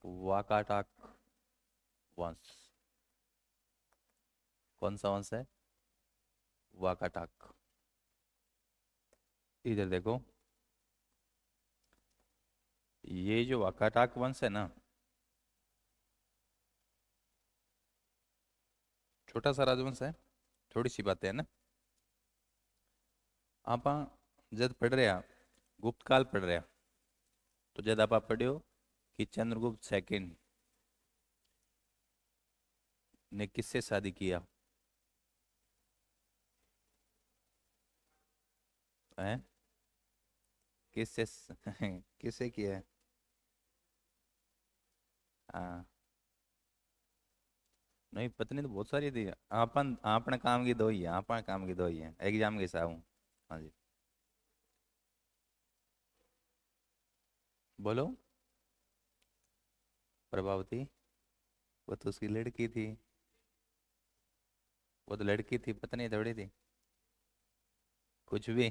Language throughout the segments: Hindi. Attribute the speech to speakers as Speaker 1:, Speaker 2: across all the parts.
Speaker 1: वाकाटक वंश। कौन सा वंश है? वाकाटक। इधर देखो, ये जो वाकाटक वंश है ना, छोटा सा राजवंश है, थोड़ी सी बातें है ना। आप जब पढ़ रहे हैं, गुप्त काल पढ़ रहे हैं, तो जब आप पढ़ियो कि चंद्रगुप्त सेकंड ने किससे शादी किया है? किससे किससे किया है? हाँ। नहीं, पत्नी तो बहुत सारी थी। आपन आपने काम की दो ही है, आपने काम की दो ही है, एग्जाम के हिसाब हूँ। हाँ जी। बोलो। प्रभावती, वो तो उसकी लड़की थी। वो तो लड़की थी, पत्नी थोड़ी थी। कुछ भी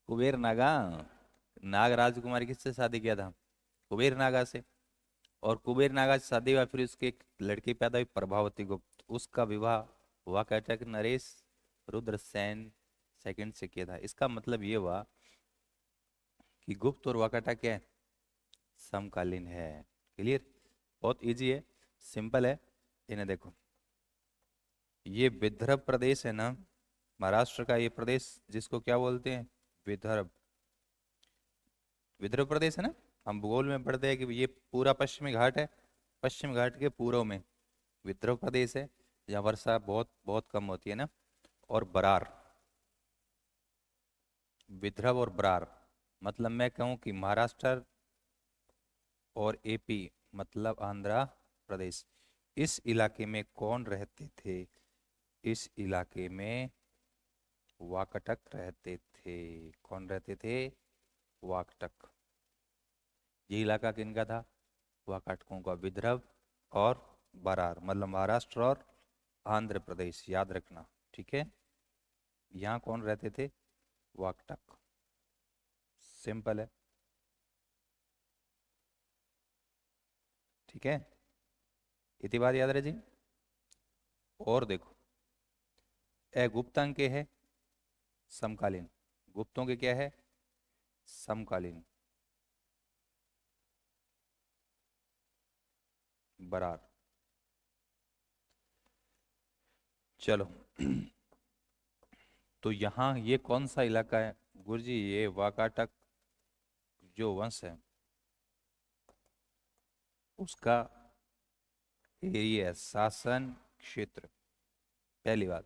Speaker 1: कुबेर नागा, नाग राजकुमारी किससे शादी किया था? कुबेर नागा से। और कुबेर नागा से शादी हुआ, फिर उसकी एक लड़की पैदा हुई प्रभावती गुप्त, उसका विवाह वाकाटक नरेश रुद्रसेन सेकंड से किया था। इसका मतलब ये हुआ कि गुप्त और वाकाटक क्या है? समकालीन है। क्लियर? बहुत इजी है, सिंपल है। इन्हें देखो, ये विदर्भ प्रदेश है ना, महाराष्ट्र का ये प्रदेश, जिसको क्या बोलते हैं? विदर्भ। विदर्भ प्रदेश है ना। हम भूगोल में पढ़ते हैं कि ये पूरा पश्चिमी घाट है, पश्चिम घाट के पूर्व में विदर्भ प्रदेश है, जहाँ वर्षा बहुत बहुत कम होती है ना। और बरार, विदर्भ और बरार, मतलब मैं कहूँ कि महाराष्ट्र और एपी, मतलब आंध्र प्रदेश, इस इलाके में कौन रहते थे? इस इलाके में वाकटक रहते थे। कौन रहते थे? वाकटक। ये इलाका किनका था? वाकाटकों का। विदर्भ और बरार, मतलब महाराष्ट्र और आंध्र प्रदेश, याद रखना। ठीक है? यहाँ कौन रहते थे? वाकटक। सिंपल है। ठीक है, इतनी बात याद रहे जी। और देखो, ए गुप्तांक के है समकालीन, गुप्तों के क्या है? समकालीन। बरार। चलो तो यहाँ ये कौन सा इलाका है गुरुजी? ये वाकाटक जो वंश है, उसका एरिया, शासन क्षेत्र। पहली बात,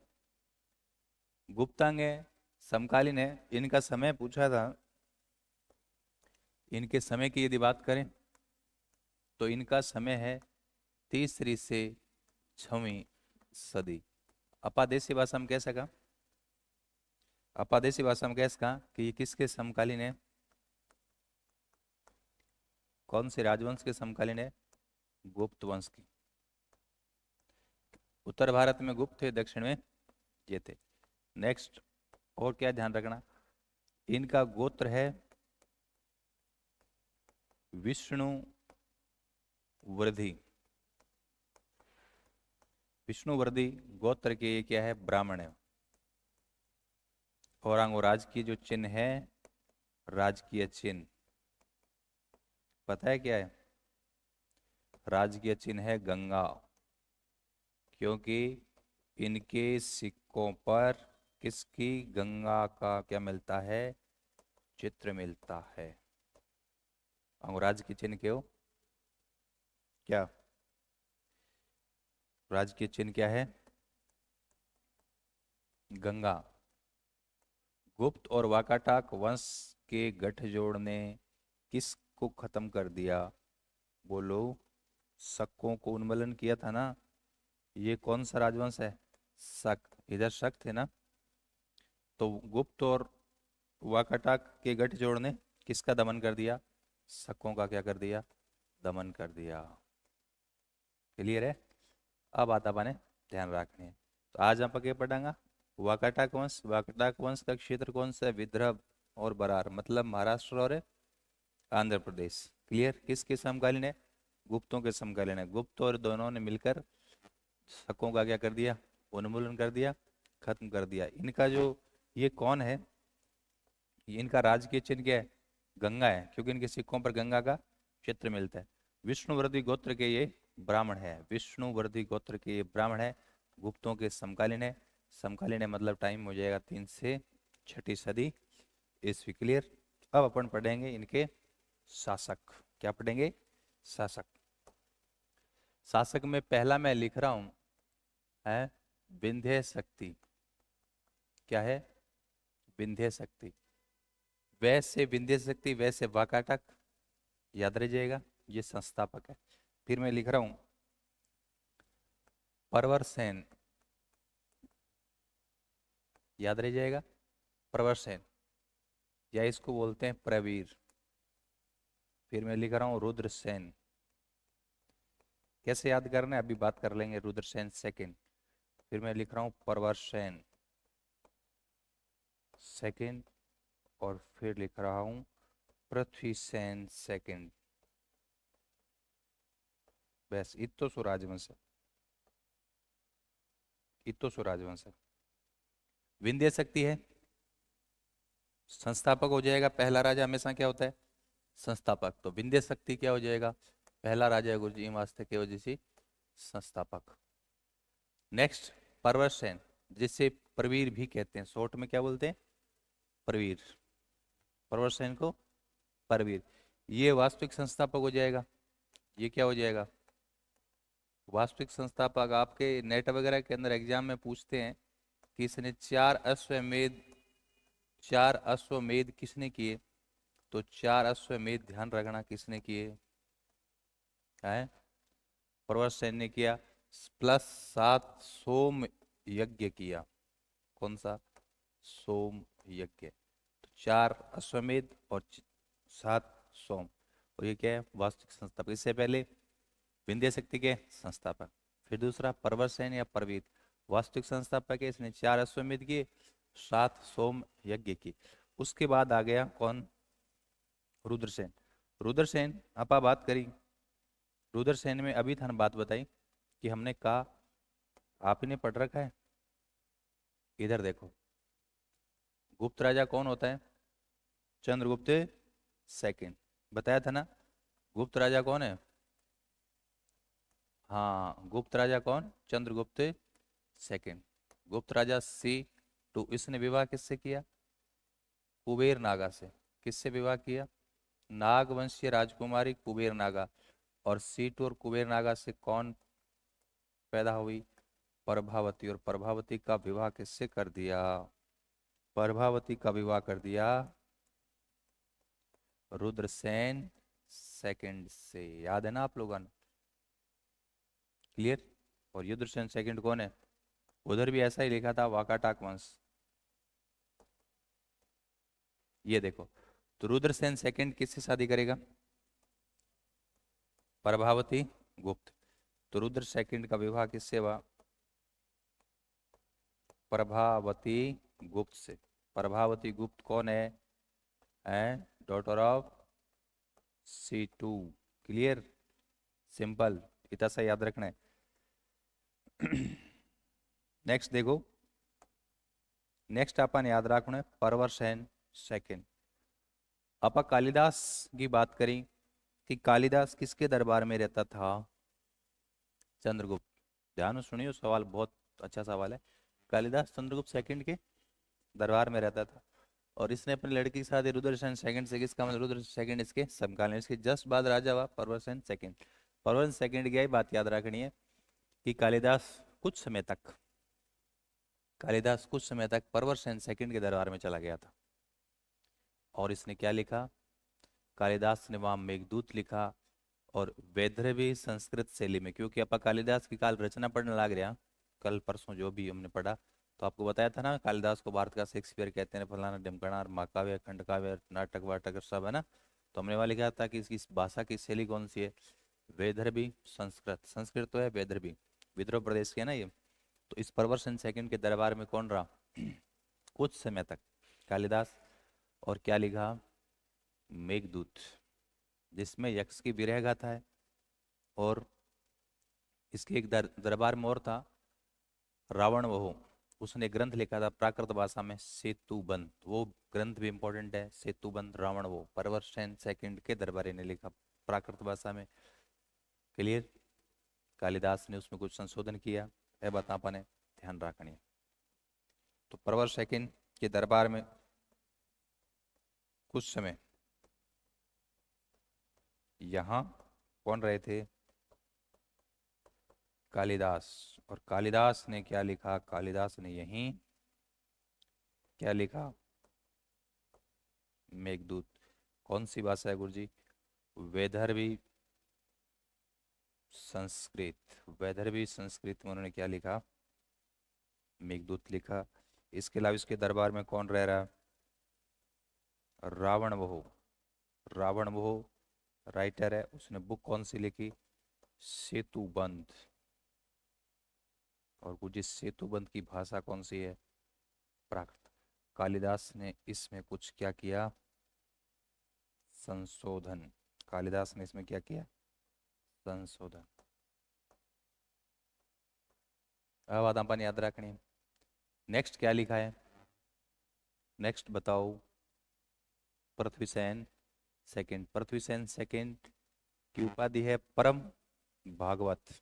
Speaker 1: गुप्तांग है, समकालीन है। इनका समय पूछा था, इनके समय की यदि बात करें तो इनका समय है तीसरी से 6वीं सदी। अपादेसी भाषा में कह सका, अपादेसी भाषा में कह सका कि ये किसके समकालीन है? कौन से राजवंश के समकालीन है? गुप्त वंश की। उत्तर भारत में गुप्त थे, दक्षिण में ये थे। नेक्स्ट, और क्या ध्यान रखना, इनका गोत्र है विष्णु वृद्धि। विष्णु वृद्धि गोत्र के ये क्या है? ब्राह्मण है। और अंगराज की जो चिन्ह है, राजकीय चिन्ह, पता है क्या है? राजकीय चिन्ह है गंगा, क्योंकि इनके सिक्कों पर किसकी? गंगा का क्या मिलता है? चित्र मिलता है। अंगराज की चिन्ह क्यों? क्या राजकीय चिन्ह क्या है? गंगा। गुप्त और वाकाटक वंश के गठजोड़ ने किसको खत्म कर दिया? बोलो। शकों को उन्मूलन किया था ना। ये कौन सा राजवंश है? शक। इधर शक थे ना, तो गुप्त और वाकाटक के गठजोड़ ने किसका दमन कर दिया? शकों का क्या कर दिया? दमन कर दिया। क्लियर है? अब आता बने ध्यान रखने है। तो आज आप क्या पढ़ांगा? वाकाटक वंश। वाकाटक वंश का क्षेत्र कौन सा है? विदर्भ और बरार, मतलब महाराष्ट्र और आंध्र प्रदेश। क्लियर। किसके समकालीन है? गुप्तों के समकालीन है। गुप्त और दोनों ने मिलकर शकों का क्या कर दिया? उन्मूलन कर दिया, खत्म कर दिया। इनका जो ये कौन है, ये इनका राजकीय चिन्ह क्या है? गंगा है, क्योंकि इनके सिक्कों पर गंगा का चित्र मिलता है। विष्णुवर्धी गोत्र के ये ब्राह्मण है, विष्णुवर्धी गोत्र के ये ब्राह्मण है, गुप्तों के समकालीन है। समकालीन है मतलब टाइम हो जाएगा 3 से 6ठी सदी ईस्वी। क्लियर। अब अपन पढ़ेंगे इनके शासक। क्या पढ़ेंगे? शासक। शासक में पहला मैं लिख रहा हूं है विंध्य शक्ति। क्या है? विंध्य शक्ति। वैसे विंध्य शक्ति, वैसे वाकाटक, याद रह जाएगा, ये संस्थापक है। फिर मैं लिख रहा हूं प्रवरसेन, याद रह जाएगा, प्रवरसेन, या इसको बोलते हैं प्रवीर। फिर मैं लिख रहा हूं रुद्रसेन। कैसे याद करना है अभी बात कर लेंगे। रुद्रसेन सेकंड। फिर मैं लिख रहा हूं प्रवरसेन सेकंड, और फिर लिख रहा हूं पृथ्वीसेन सेकंड। बस इतो सो राजवंश है, इतो सो राजवंश है। विंध्य शक्ति है, संस्थापक हो जाएगा। पहला राजा हमेशा क्या होता है? संस्थापक। तो विंध्य शक्ति क्या हो जाएगा? पहला राजा गुरु जी वास्ते की वजह से संस्थापक। नेक्स्ट प्रवरसेन, जिसे प्रवीर भी कहते हैं, शॉर्ट में क्या बोलते हैं? प्रवीर। प्रवरसेन को प्रवीर, ये वास्तविक संस्थापक हो जाएगा। ये क्या हो जाएगा? वास्तविक संस्थापक। आपके नेट वगैरह के अंदर एग्जाम में पूछते हैं कि इसने 4 अश्वमेध किसने किए? तो 4 अश्वमेध ध्यान रखना किसने किए है? प्रवरसेन ने किया। प्लस 7 सोम यज्ञ किया। कौन सा? सोम यज्ञ। तो 4 अश्वमेध और 7 सोम, और ये क्या है? वास्तविक संस्थापक। इससे पहले विंध्य शक्ति के संस्थापक। फिर दूसरा प्रवरसेन या प्रवीर, वास्तविक संस्थापक है। इसने 4 अश्वमेध किए, 7 सोम यज्ञ की। उसके बाद आ गया कौन? रुद्रसेन। रुद्रसेन आपा बात करी। रुद्रसेन में अभी था बात बताई कि हमने कहा, आपने पढ़ रखा है, इधर देखो। गुप्त राजा कौन होता है? चंद्रगुप्त सेकंड। बताया था ना। गुप्त राजा कौन है? हाँ, गुप्त राजा कौन? चंद्रगुप्त सेकंड। गुप्त राजा C2। इसने विवाह किससे किया? कुबेर नागा से। किससे विवाह किया? नागवंशीय राजकुमारी कुबेर नागा। और C2 और कुबेर नागा से कौन पैदा हुई? प्रभावती। और प्रभावती का विवाह किससे कर दिया? प्रभावती का विवाह कर दिया रुद्रसेन सेकंड से। याद है ना आप लोगों ने? क्लियर। और रुद्रसेन सेकंड कौन है? उधर भी ऐसा ही लिखा था, वाकाटाक वंश। ये देखो, तो रुद्रसेन सेकंड किससे शादी करेगा? प्रभावती गुप्त। तो रुद्र सेकंड का विवाह किससे हुआ? प्रभावती गुप्त से। प्रभावती गुप्त कौन है? Daughter of C2। Clear, simple, इतना सा याद रखना है। नेक्स्ट देखो, नेक्स्ट अपन याद रखना है प्रवरसेन सेकंड। अपन कालिदास की बात करें कि कालिदास किसके दरबार में रहता था? चंद्रगुप्त। ध्यान से सुनियो, सवाल बहुत अच्छा सवाल है। कालिदास चंद्रगुप्त सेकंड के दरबार में रहता था, और इसने अपनी लड़की की शादी रुद्रसेन सेकंड से। किसका मतलब? रुद्र सेकंड इसके समकालीन। इसके जस्ट बाद राजा हुआ प्रवरसेन सेकंड। प्रवरसेन सेकंड की यही बात याद रखनी है कि कालिदास कुछ समय तक प्रवरसेन सेकंड के दरबार में चला गया था। और इसने क्या लिखा? कालिदास ने वहां मेघदूत लिखा, और वैदर्भी संस्कृत शैली में। क्योंकि अपा कालिदास की काल रचना पढ़ने लग रहा, कल परसों जो भी हमने पढ़ा, तो आपको बताया था ना, कालिदास को भारत का शेक्सपियर कहते हैं, फलाना ढिमकना, महाकाव्य, खंडकाव्य, नाटक वाटक सब है ना। तो हमने वाले कहा था कि इसकी भाषा की शैली कौन सी है? वैदर्भी संस्कृत। संस्कृत तो है वैदर्भी, विदर्भ प्रदेश के है ना ये। तो इस प्रवरसन सेकंड के दरबार में कौन रहा कुछ समय तक? कालिदास। और क्या लिखा? मेघदूत। जिसमें यक्ष की विरह गाथा है। और इसके एक दरबार में और था रावण वहु, उसने ग्रंथ लिखा था प्राकृत भाषा में सेतुबंध, वो ग्रंथ भी इंपॉर्टेंट है। सेतुबंध रावण वो परवरसेन सेकंड के दरबारी ने लिखा प्राकृत भाषा में। क्लियर। कालिदास ने उसमें कुछ संशोधन किया है, बात आपने ध्यान रखनी है। तो परवर सेकंड के दरबार में कुछ समय यहाँ कौन रहे थे? कालिदास। और कालिदास ने क्या लिखा? कालिदास ने यहीं क्या लिखा? मेघदूत। कौन सी भाषा है गुरुजी? वैदर्भी संस्कृत। वैदर्भी संस्कृत में उन्होंने क्या लिखा? मेघदूत लिखा। इसके अलावा इसके दरबार में कौन रह रहा? रावण बहू। रावण बहू राइटर है, उसने बुक कौन सी लिखी? सेतुबंध। और कुछ इस सेतुबंध की भाषा कौन सी है? प्राकृत। कालिदास ने इसमें कुछ क्या किया? संशोधन। कालिदास ने इसमें क्या किया? संशोधन। अब बात अपन याद रखनी। नेक्स्ट क्या लिखा है? नेक्स्ट बताओ। पृथ्वीसेन सेकंड। पृथ्वीसेन सेकंड की उपाधि है परम भागवत।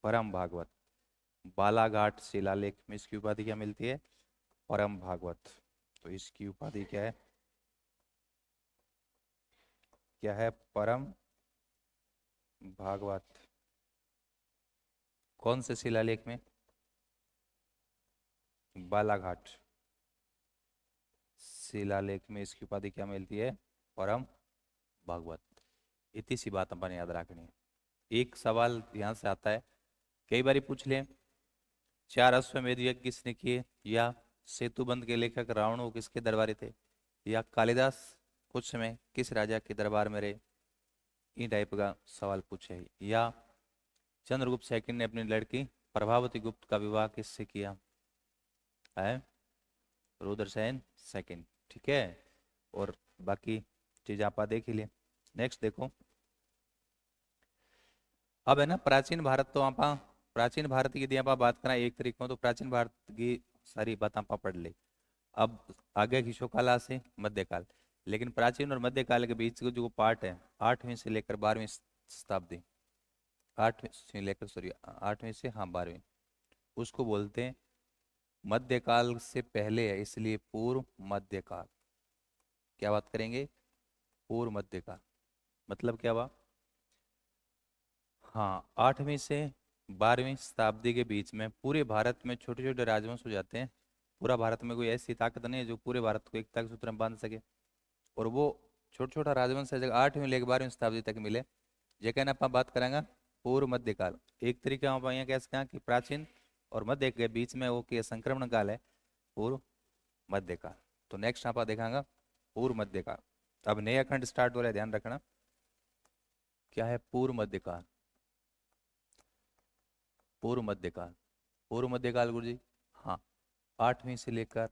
Speaker 1: परम भागवत। बालाघाट शिलालेख में इसकी उपाधि क्या मिलती है? परम भागवत। तो इसकी उपाधि क्या है? क्या है? परम भागवत। कौन से शिलालेख में? बालाघाट शिलालेख में इसकी उपाधि क्या मिलती है? परम भागवत। इतनी सी बात अपन याद रखनी है। एक सवाल यहां से आता है, कई बार पूछ ले, 4 अश्वमेध यज्ञ किसने किए? या सेतुबंध के लेखक रावण वो किसके दरबारी थे? या कालिदास कुछ समय किस राजा के दरबार में रहे? इन टाइप का सवाल पूछे। या चंद्रगुप्त सेकंड ने अपनी लड़की प्रभावती गुप्त का विवाह किससे किया? है रुद्रसेन सेकंड। ठीक है। और बाकी चीज आप देख ही लिए। नेक्स्ट देखो। अब है ना प्राचीन भारत, तो आप प्राचीन भारत की यदि आप बात करें एक तरीके में, तो प्राचीन भारत की सारी बात आप पढ़ ले। अब आगे की काला से मध्यकाल, लेकिन प्राचीन और मध्यकाल के बीच का जो पार्ट है 8वीं से लेकर 12वीं शताब्दी, 8वीं से लेकर सॉरी 8वीं से हाँ 12वीं, उसको बोलते हैं मध्यकाल से पहले है, इसलिए पूर्व मध्यकाल। क्या बात करेंगे? पूर्व मध्यकाल मतलब क्या हुआ? हाँ 8वीं से 12वीं शताब्दी के बीच में पूरे भारत में छोटे छोटे राजवंश हो जाते हैं। पूरा भारत में कोई ऐसी ताकत नहीं है जो पूरे भारत को एकता के सूत्र में बांध सके। और वो छोटा छोटा राजवंश है जगह 8वीं लेकर 12वीं शताब्दी तक मिले, जे कहना आप बात करेंगे पूर्व मध्यकाल। एक तरीके हम यहाँ कह सकते हैं कि प्राचीन और मध्य के बीच में वो के संक्रमण काल है पूर्व मध्यकाल। तो नेक्स्ट आप देखेंगे पूर्व मध्यकाल। अब नया खंड स्टार्ट हो रहा है, ध्यान रखना। क्या है पूर्व मध्यकाल? पूर्व मध्यकाल। पूर्व मध्यकाल गुरु जी, हाँ 8वीं से लेकर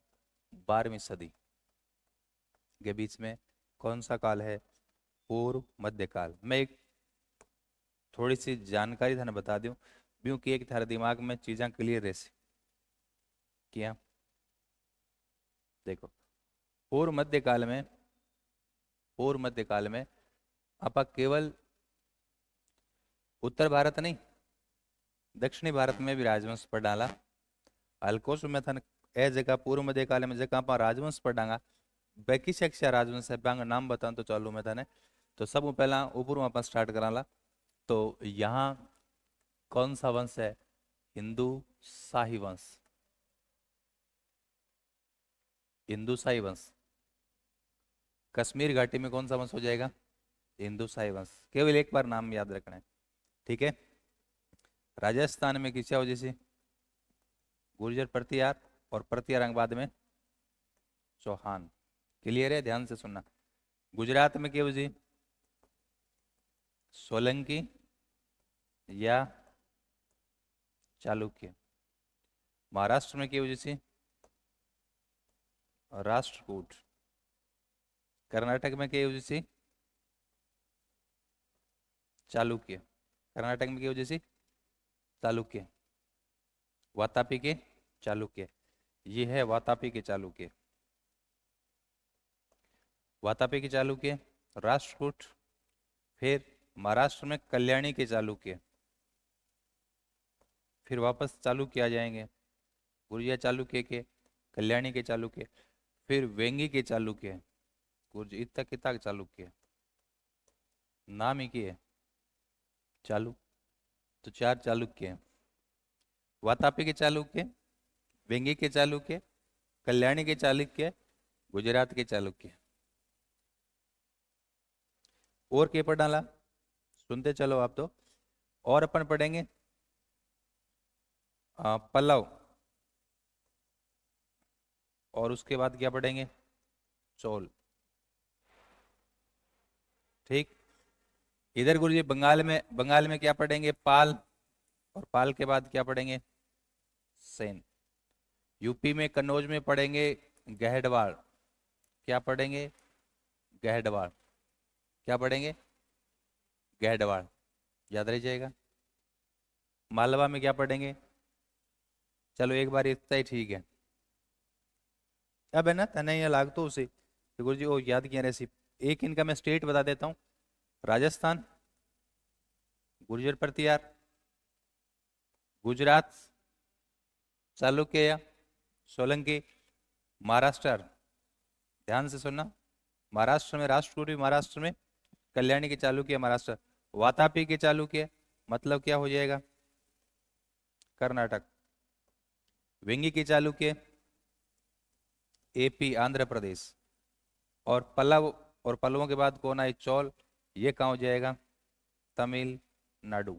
Speaker 1: 12वीं सदी के बीच में कौन सा काल है? पूर्व मध्यकाल। मैं एक थोड़ी सी जानकारी थाने बता दूं क्योंकि एक थारे दिमाग में चीज़ें क्लियर रह किया। देखो पूर्व मध्यकाल में, पूर्व मध्यकाल में आप केवल उत्तर भारत नहीं दक्षिणी भारत में भी राजवंश पर डाला। अल्कोश में था ए जगह पूर्व मध्यकाल में जगह आप राजवंश पर डांगा बाकी शिक्षा राजवंश है बांग नाम बताऊं तो चालू में था। तो सब पहला ऊपर आप स्टार्ट कराला। तो यहाँ कौन सा वंश है? हिंदू शाही वंश। हिंदू शाही वंश। कश्मीर घाटी में कौन सा वंश हो जाएगा? हिंदू शाही वंश। केवल एक बार नाम याद रखना है, ठीक है। राजस्थान में किसा हो जैसे गुर्जर प्रतिहार, और प्रतिहार अंग बाद में चौहान। क्लियर है? ध्यान से सुनना। गुजरात में क्या जी? सोलंकी या चालुक्य। महाराष्ट्र में क्या जैसे राष्ट्रकूट। कर्नाटक में क्या जैसे चालुक्य। कर्नाटक में क्या वजह से? चालुक्य। वातापी के चालुक्य। ये है वातापी के चालुक्य। वातापी के चालुक्य, राष्ट्रकूट। फिर महाराष्ट्र में कल्याणी के चालुक्य। फिर वापस चालुक्य आ जाएंगे, गुर्जर चालुक्य के, कल्याणी के चालुक्य, फिर वेंगी के चालुक्य, गुर्जर इतना कितना चालुक्य, नाम ही की है चालू। तो चार चालुक्य हैं, वातापी के चालुक्य, वेंगी के चालुक्य, कल्याणी के चालुक्य, गुजरात के चालुक्य। और के पढ़ डाला, सुनते चलो आप तो। और अपन पढ़ेंगे पल्लव, और उसके बाद क्या पढ़ेंगे? चोल। ठीक। इधर गुरुजी बंगाल में क्या पढ़ेंगे? पाल। और पाल के बाद क्या पढ़ेंगे? सेन। यूपी में कन्नौज में पढ़ेंगे गहडवाल। क्या पढ़ेंगे? गहडवाल। क्या पढ़ेंगे? गहडवाल। याद रह जाएगा। मालवा में क्या पढ़ेंगे? चलो एक बार इतना ही ठीक है। अब है ना तने ये लाग तो उसे तो गुरु जी वो याद किया रेसिपी। एक इनका मैं स्टेट बता देता हूँ। राजस्थान, गुर्जर प्रतिहार, गुजरात चालुक्य सोलंकी, महाराष्ट्र, ध्यान से सुनना, महाराष्ट्र में राष्ट्रकूट, महाराष्ट्र में कल्याणी के चालुक्य, महाराष्ट्र, वातापी के चालुक्य मतलब क्या हो जाएगा? कर्नाटक, वेंगी के चालुक्य एपी आंध्र प्रदेश, और पल्लव, और पल्लवों के बाद कौन आए? चौल। ये कहाँ हो जाएगा? तमिलनाडु।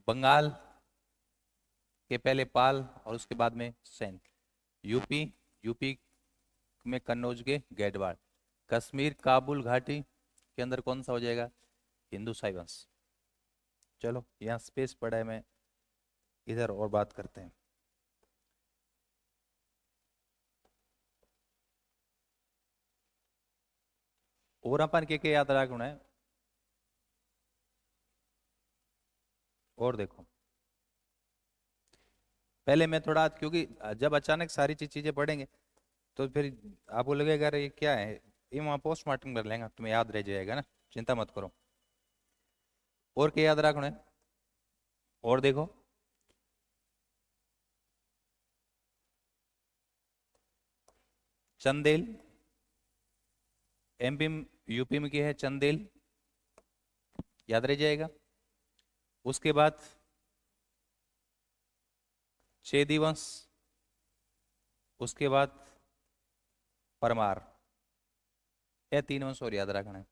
Speaker 1: बंगाल के पहले पाल और उसके बाद में सैन। यूपी, यूपी में कन्नौज के गैडवाल। कश्मीर काबुल घाटी के अंदर कौन सा हो जाएगा? हिंदू साई वंश। चलो यहाँ स्पेस पड़ा है, मैं इधर और बात करते हैं। और अपन के याद रखना है। और देखो पहले मैं थोड़ा, क्योंकि जब अचानक सारी चीजें पढ़ेंगे तो फिर आपको लगेगा अरे ये क्या है, ये वहाँ पोस्टमार्टम कर लेंगे, तुम्हें याद रह जाएगा ना, चिंता मत करो। और क्या याद रखना है? और देखो चंदेल, एमपी यूपी में क्या है? चंदेल, याद रह जाएगा। उसके बाद चेदी वंश, उसके बाद परमार। ये तीन वंश और याद रखना है।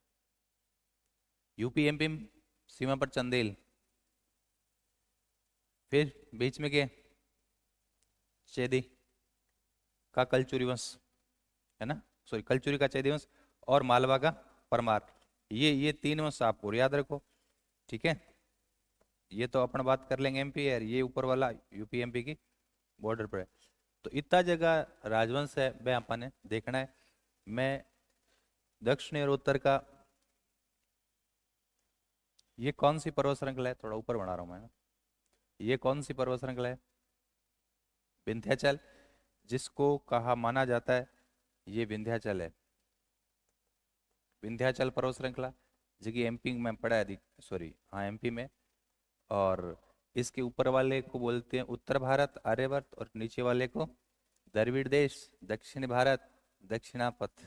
Speaker 1: यूपी एमपी में सीमा पर चंदेल, फिर बीच में क्या? चेदी का कलचुरी वंश है ना, सॉरी कलचुरी का चेदी वंश, और मालवा का परमार। ये तीन वंश आप और याद रखो। ठीक है, ये तो अपन बात कर लेंगे एमपी है, ये ऊपर वाला यूपी एमपी की बॉर्डर पर है। तो इतना जगह राजवंश है वह अपन ने देखना है। मैं दक्षिण और उत्तर का, ये कौन सी पर्वत श्रृंखला है? थोड़ा ऊपर बना रहा हूं मैं ना। ये कौन सी पर्वत श्रृंखला है? विंध्याचल, जिसको कहा माना जाता है ये विंध्याचल है। विंध्याचल पर्वत श्रृंखला जो कि एमपी में पड़ा है, सॉरी हाँ एमपी में। और इसके ऊपर वाले को बोलते हैं उत्तर भारत आर्यवर्त, और नीचे वाले को द्रविड़ देश दक्षिण भारत दक्षिणापथ।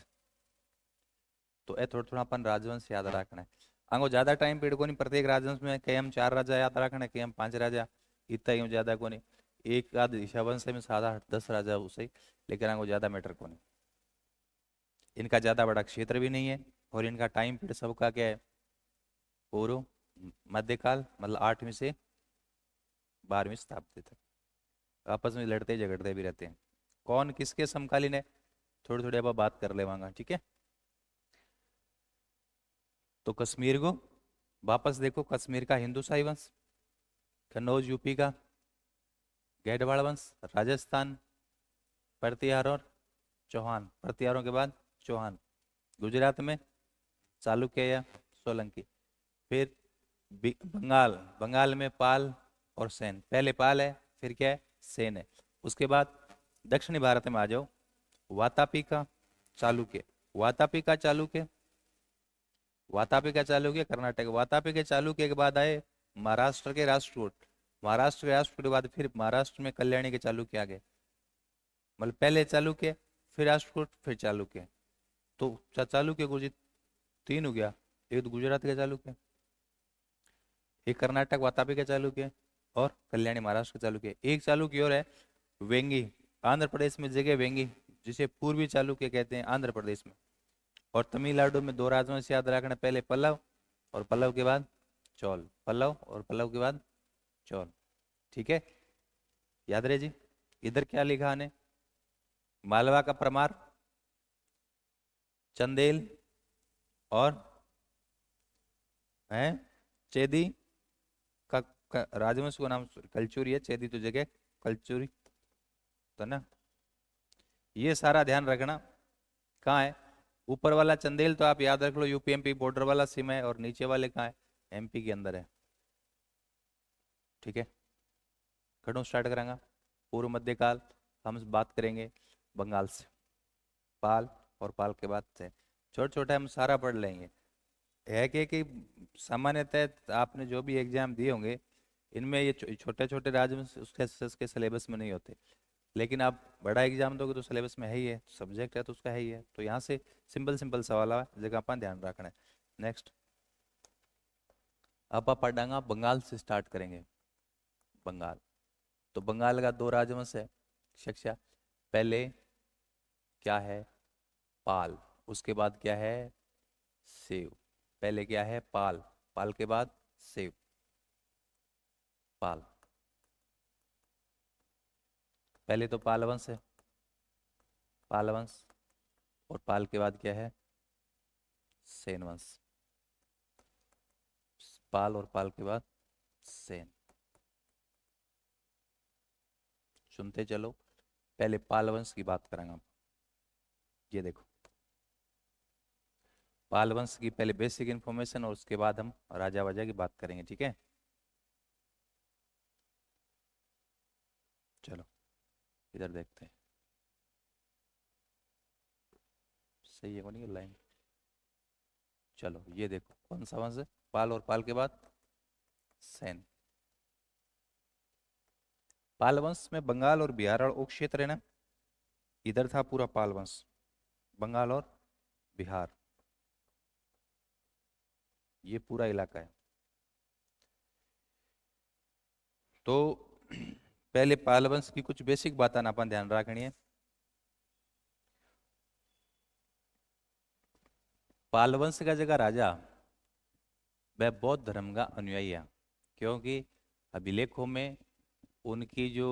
Speaker 1: तो ये थोड़ा थोड़ा अपन राजवंश याद रखना है। आगो ज्यादा टाइम पेड़ को नहीं, प्रत्येक राजवंश में कई हम 4 राजा याद रखना है, कई हम 5 राजा, इतना ही ज्यादा को नहीं। एक आध ईशावंश में 7 8 10 राजा उसे, लेकिन आगो ज्यादा मैटर को नहीं। इनका ज्यादा बड़ा क्षेत्र भी नहीं है, और इनका टाइम पीरियड सबका क्या है? पूर्व मध्यकाल, मतलब 8वीं से 12वीं शताब्दी तक। आपस में लड़ते झगड़ते भी रहते हैं। कौन किसके समकालीन है थोड़ी थोड़ी अब बात कर लेवांगा, ठीक है। तो कश्मीर को वापस देखो, कश्मीर का हिंदू शाही वंश, कन्नौज यूपी का गैडवाड़ वंश, राजस्थान प्रतिहार और चौहान, प्रतिहारों के बाद चौहान, गुजरात में चालुक्य या सोलंकी, फिर बंगाल, बंगाल में पाल और सेन, पहले पाल है फिर क्या है, सेन है। उसके बाद दक्षिणी भारत में आ जाओ, वातापी का चालुक्य, वातापी का चालुक्य, वातापी का चालुक्य कर्नाटक, वातापी के चालुक्य के बाद आए महाराष्ट्र के राष्ट्रकूट, महाराष्ट्र के राष्ट्रकूट के बाद फिर महाराष्ट्र में कल्याणी के चालुक्य आ गए। मतलब पहले चालुक्य, फिर राष्ट्रकूट, फिर चालुक्य। तो चालुक्य गुरु तीन हो गया, एक तो गुजरात का चालुक्य, एक कर्नाटक वातापी का चालुक्य, और कल्याणी महाराष्ट्र का चालुक्य। एक चालुक्य और है वेंगी, आंध्र प्रदेश में जगह वेंगी, जिसे पूर्वी चालुक्य कहते हैं आंध्र प्रदेश में। और तमिलनाडु में दो राजवंश याद रखना, पहले पल्लव और पल्लव के बाद चोल, पल्लव और पल्लव के बाद चोल। ठीक है, याद रहे जी। इधर क्या लिखा ने, मालवा का परमार, चंदेल और है चेदी का राजवंश को नाम कलचुरी है, चेदी तो जगह कलचुरी, तो ना ये सारा ध्यान रखना। कहाँ है ऊपर वाला चंदेल, तो आप याद रख लो यूपी एमपी बॉर्डर वाला सीमा है, और नीचे वाले कहाँ है, एमपी के अंदर है। ठीक है, खड़ू स्टार्ट करांगा। पूर्व मध्यकाल हम बात करेंगे बंगाल से, पाल और पाल के बाद से छोटे छोटे हम सारा पढ़ लेंगे। है कि सामान्यतः आपने जो भी एग्जाम दिए होंगे इनमें ये छोटे छोटे राज्य उसके सिलेबस में नहीं होते, लेकिन आप बड़ा एग्जाम दोगे तो सिलेबस में है ही है, सब्जेक्ट है तो उसका है ही है। तो यहाँ से सिंपल सिंपल सवाल है, जगह अपन ध्यान रखना है। नेक्स्ट अब आप पढ़ांगा, बंगाल से स्टार्ट करेंगे। बंगाल, तो बंगाल का दो राजवंश है शिक्षा, पहले क्या है पाल, उसके बाद क्या है सेव। पहले क्या है पाल, पाल के बाद सेव, पाल, पहले तो पाल वंश है, पाल वंश, और पाल के बाद क्या है सेन वंश, पाल और पाल के बाद सेन। सुनते चलो, पहले पाल वंश की बात करेंगे हम। ये देखो पाल वंश की पहले बेसिक इंफॉर्मेशन, और उसके बाद हम राजा वाजा की बात करेंगे। ठीक है, चलो इधर देखते हैं, सही है नहीं लाइन। चलो ये देखो कौन सा वंश है, पाल और पाल के बाद सेन। पाल वंश में बंगाल और बिहार और क्षेत्र है ना, इधर था पूरा पाल वंश, बंगाल और बिहार, ये पूरा इलाका है। तो पहले पाल वंश की कुछ बेसिक बातें अपन ध्यान रखनी है। पाल वंश का जगह राजा वह बौद्ध धर्म का अनुयायी है, क्योंकि अभिलेखों में उनकी जो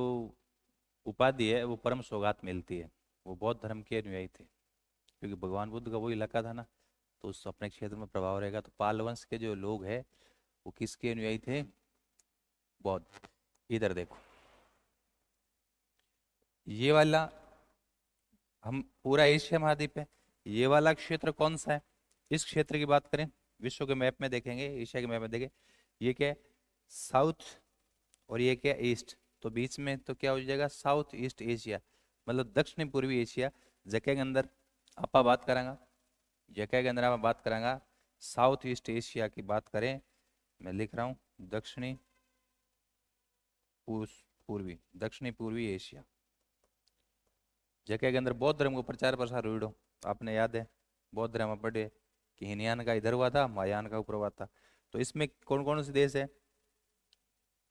Speaker 1: उपाधि है वो परम सौगात मिलती है, वो बौद्ध धर्म के अनुयायी थे, क्योंकि भगवान बुद्ध का वो इलाका था ना, तो उस अपने क्षेत्र में प्रभाव रहेगा। तो पाल वंश के जो लोग हैं वो किसके अनुयायी थे, बौद्ध। इधर देखो ये वाला, हम पूरा एशिया महाद्वीप है, ये वाला क्षेत्र कौन सा है, इस क्षेत्र की बात करें विश्व के मैप में देखेंगे, एशिया के मैप में देखें, ये क्या है साउथ, और ये क्या है ईस्ट, तो बीच में तो क्या हो जाएगा साउथ ईस्ट एशिया, मतलब दक्षिणी पूर्वी एशिया। जगह के अंदर आपा बात करांगा, जगह के अंदर आप बात करांगा साउथ ईस्ट एशिया की बात करें, मैं लिख रहा हूँ दक्षिणी पूर्वी, दक्षिणी पूर्वी एशिया। जगह के अंदर बौद्ध धर्म को प्रचार प्रसार हुई, आपने याद है बौद्ध धर्म पढ़े कि हिनयान का इधर हुआ था, महायान का ऊपर हुआ था। तो इसमें कौन कौन से देश है,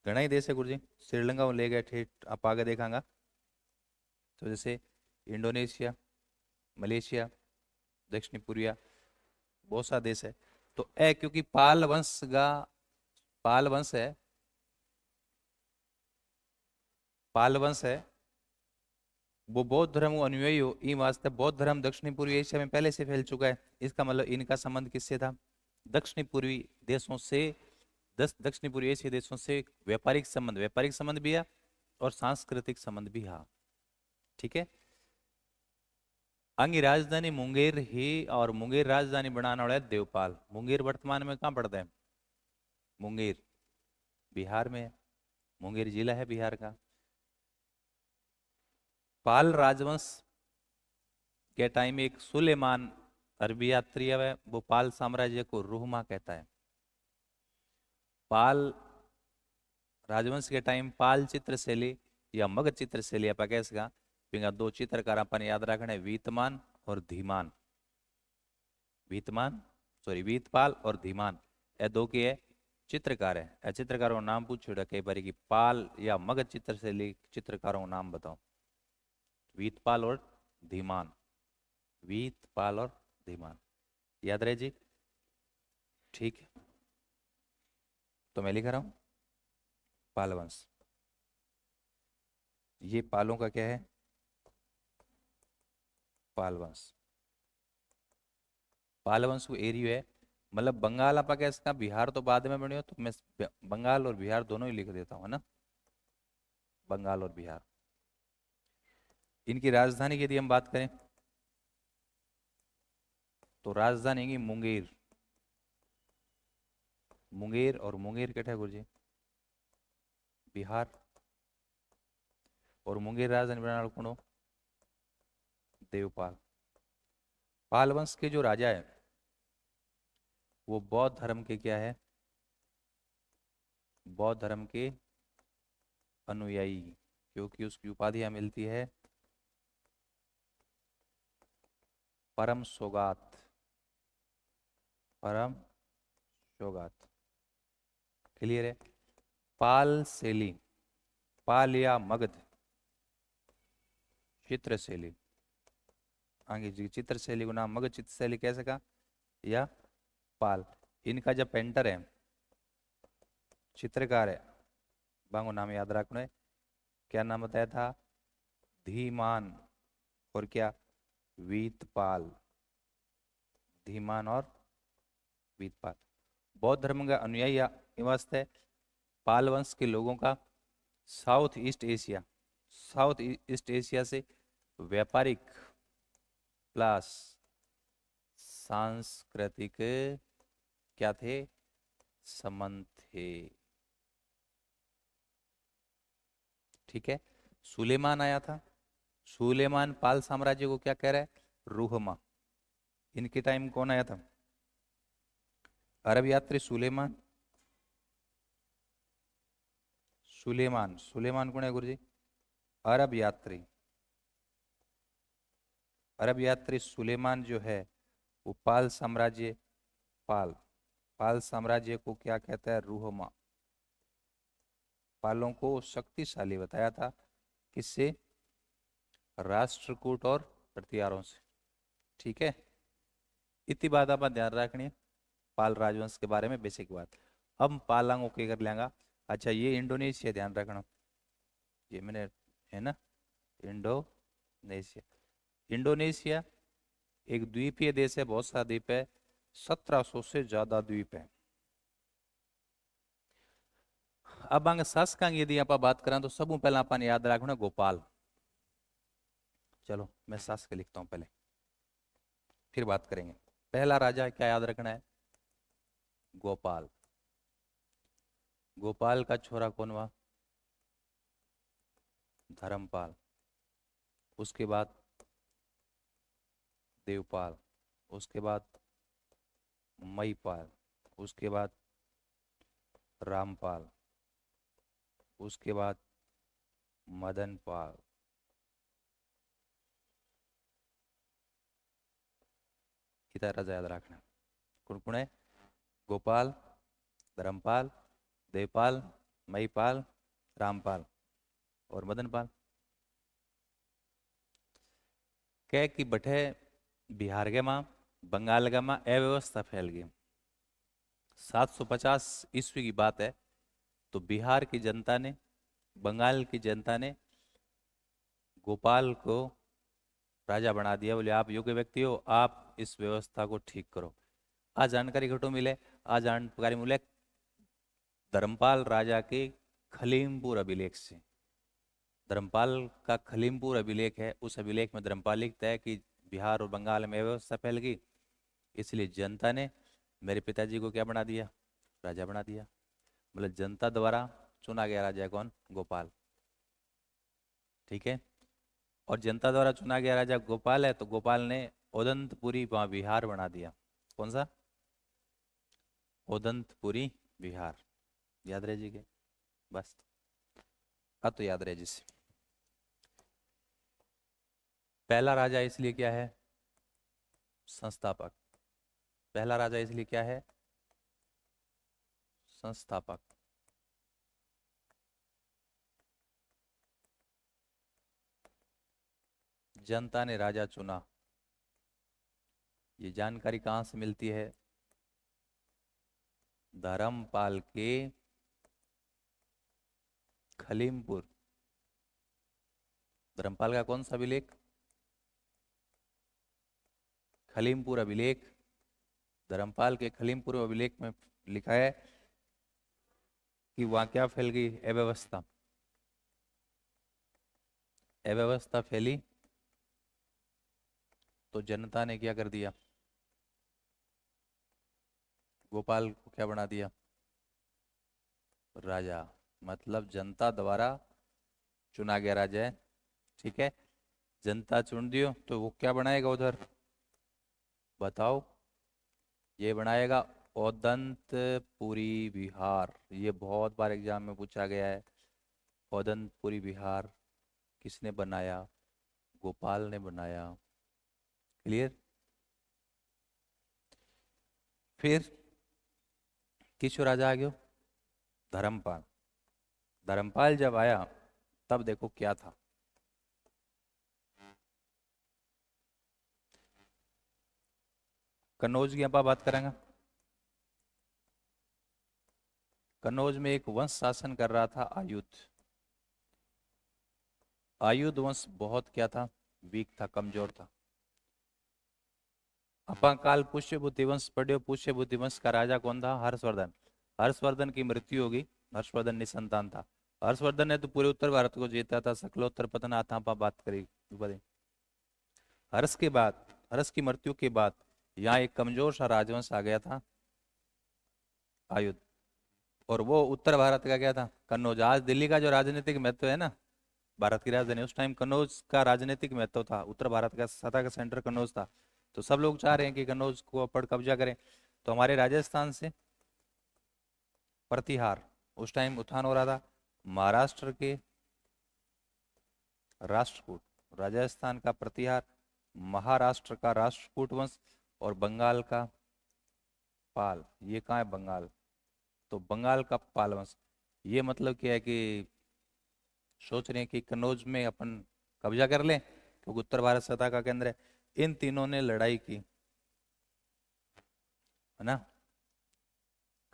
Speaker 1: घना ही देश है गुरु जी, श्रीलंका को ले गए ठेठ आप आगे देखांगा। तो जैसे इंडोनेशिया, मलेशिया, दक्षिणी पूर्विया, बहुत सा देश है। तो ए क्योंकि पाल वंश का, पाल वंश है, पाल वंश है, वो बौद्ध धर्म को अनुयायी हो, ई वास्ते बौद्ध धर्म दक्षिणी पूर्वी एशिया में पहले से फैल चुका है। इसका मतलब इनका संबंध किससे था, दक्षिणी पूर्वी देशों से, 10 दक्षिणी पूर्वी एशिया देशों से व्यापारिक संबंध, व्यापारिक संबंध भी है और सांस्कृतिक संबंध भी है। ठीक है, अंगी राजधानी मुंगेर ही, और मुंगेर राजधानी बनाने वाला है देवपाल। मुंगेर वर्तमान में कहाँ पड़ता है, मुंगेर बिहार में है, मुंगेर जिला है बिहार का। पाल राजवंश के टाइम में एक सुलेमान अरबी यात्री है, वो पाल साम्राज्य को रूहमा कहता है। पाल राजवंश के टाइम पाल चित्रशैली या मगध चित्रशैली आप कह सका पिंगा दो चित्रकार अपन याद रखने वीतमान और धीमान। वीतमान सॉरी वीतपाल और धीमान ये दो की है चित्रकार है। ए चित्रकारों का नाम पूछो कई बार कि पाल या मगध चित्रशैली चित्रकारों का नाम बताओ। वीतपाल और धीमान, वीतपाल और धीमान याद रहे जी। ठीक है तो मैं लिख रहा हूं पाल वंश। ये पालों का क्या है पाल वंश। पाल वंश को एरियो है मतलब बंगाल आप कह सकते बिहार तो बाद में बने हो तो मैं बंगाल और बिहार दोनों ही लिख देता हूं है ना। बंगाल और बिहार। इनकी राजधानी की यदि हम बात करें तो राजधानी की मुंगेर। मुंगेर और मुंगेर क्या ठाकुर जी बिहार। और मुंगेर राजधानी बनाने कौन हो देवपाल। पाल वंश के जो राजा है वो बौद्ध धर्म के क्या है बौद्ध धर्म के अनुयायी क्योंकि उसकी उपाधियां मिलती है परम सौगात। परम सौगात क्लियर है। पाल शैली पाल या मगध चित्रशैली आगे जी चित्रशैली को नाम मगध चित्रशैली कह सका या पाल। इनका जब पेंटर है चित्रकार है बांगो नाम याद रखना है क्या नाम बताया था धीमान और क्या वीतपाल। धीमान और वीतपाल बौद्ध धर्म का अनुयायी वास्ते पाल वंश के लोगों का साउथ ईस्ट एशिया से व्यापारिक प्लस सांस्कृतिक क्या थे संबंध थे। ठीक है सुलेमान आया था। सुलेमान पाल साम्राज्य को क्या कह रहा है रूहमा। इनके टाइम कौन आया था अरब यात्री सुलेमान। सुलेमान सुलेमान कौन है गुरुजी अरब यात्री। अरब यात्री सुलेमान जो है वो पाल साम्राज्य पाल साम्राज्य को क्या कहता है रूहमा। पालों को शक्तिशाली बताया था किससे राष्ट्रकूट और प्रतिहारों से। ठीक है इतनी बात आप ध्यान रखनी है पाल राजवंश के बारे में बेसिक बात। अब पालांगों के कर लेंगा। अच्छा ये इंडोनेशिया ध्यान रखना ये मैंने है ना इंडोनेशिया। इंडोनेशिया एक द्वीपीय देश है बहुत सारा द्वीप है 1700 से ज्यादा द्वीप है। अब आगे सस का यदि आप बात करें तो सब पहले अपन याद रखना गोपाल। चलो मैं सस के लिखता हूं पहले फिर बात करेंगे। पहला राजा क्या याद रखना है गोपाल। गोपाल का छोरा कौन हुआ धर्मपाल। उसके बाद देवपाल उसके बाद मईपाल उसके बाद रामपाल उसके बाद मदनपाल। इतना राजा याद रखना कौन कौन है गोपाल धर्मपाल देवपाल मईपाल रामपाल और मदनपाल। कह कि बठे बिहार के माँ बंगाल के माँ अव्यवस्था फैल गई। 750 ईस्वी की बात है तो बिहार की जनता ने बंगाल की जनता ने गोपाल को राजा बना दिया। बोले आप योग्य व्यक्ति हो आप इस व्यवस्था को ठीक करो। आज जानकारी घटो मिले आज जानकारी मिले धर्मपाल राजा के खलीमपुर अभिलेख से। धर्मपाल का खलीमपुर अभिलेख है उस अभिलेख में धर्मपाल लिखता है कि बिहार और बंगाल में व्यवस्था फैल गई इसलिए जनता ने मेरे पिताजी को क्या बना दिया राजा बना दिया। मतलब जनता द्वारा चुना गया राजा है कौन? गोपाल। ठीक है। और जनता द्वारा चुना गया राजा गोपाल है, तो गोपाल ने ओदंतपुरी वहाँ विहार बना दिया। कौन सा? ओदंतपुरी विहार। याद रहे जी के? बस अब तो याद रहे जिससे। पहला राजा इसलिए क्या है? संस्थापक। पहला राजा इसलिए क्या है? संस्थापक। जनता ने राजा चुना, ये जानकारी कहां से मिलती है? धर्मपाल के खलीमपुर। धर्मपाल का कौन सा अभिलेख? खलीमपुर अभिलेख। धर्मपाल के खलीमपुर अभिलेख में लिखा है कि वहां क्या फैल गई? अव्यवस्था। अव्यवस्था फैली तो जनता ने क्या कर दिया? गोपाल को क्या बना दिया? राजा। मतलब जनता द्वारा चुना गया राजा है। ठीक है। जनता चुन दियो तो वो क्या बनाएगा उधर? बताओ। ये बनाएगा ओदंतपुरी विहार। ये बहुत बार एग्जाम में पूछा गया है। ओदंतपुरी विहार किसने बनाया? गोपाल ने बनाया। क्लियर? फिर किस राजा आ गयो? धर्मपाल। धर्मपाल जब आया तब देखो क्या था। कन्नौज की आप बात करेंगे। कन्नौज में एक वंश शासन कर रहा था आयुध। आयुध वंश बहुत क्या था? वीक था, कमजोर था। अपा काल पुष्य बुद्धि वंश पढ़ियो। पुष्य बुद्धि वंश का राजा कौन था? हर्षवर्धन। हर्षवर्धन की मृत्यु होगी। हर्षवर्धन निसंतान था। हर्षवर्धन ने तो पूरे उत्तर भारत को जीता था। सकलोत्तर पतन आता बात करी। हर्ष के बाद, हर्ष की मृत्यु के बाद यहाँ एक कमजोर सा राजवंश आ गया था, आयुध। और वो उत्तर भारत का क्या था? कन्नौज। आज दिल्ली का जो राजनीतिक महत्व है ना, भारत की राजधानी, उस टाइम कन्नौज का राजनीतिक महत्व था। उत्तर भारत का सत्ता का सेंटर कन्नौज था। तो सब लोग चाह रहे हैं कि कन्नौज को अपन कब्जा करें। तो हमारे राजस्थान से प्रतिहार उस टाइम उत्थान हो रहा था। महाराष्ट्र के राष्ट्रकूट, राजस्थान का प्रतिहार, महाराष्ट्र का राष्ट्रकूट वंश, और बंगाल का पाल। ये कहाँ है? बंगाल। तो बंगाल का पाल वंश। ये मतलब क्या है कि सोच रहे हैं कि कन्नौज में अपन कब्जा कर लें क्योंकि उत्तर भारत सत्ता का केंद्र है। इन तीनों ने लड़ाई की, है ना।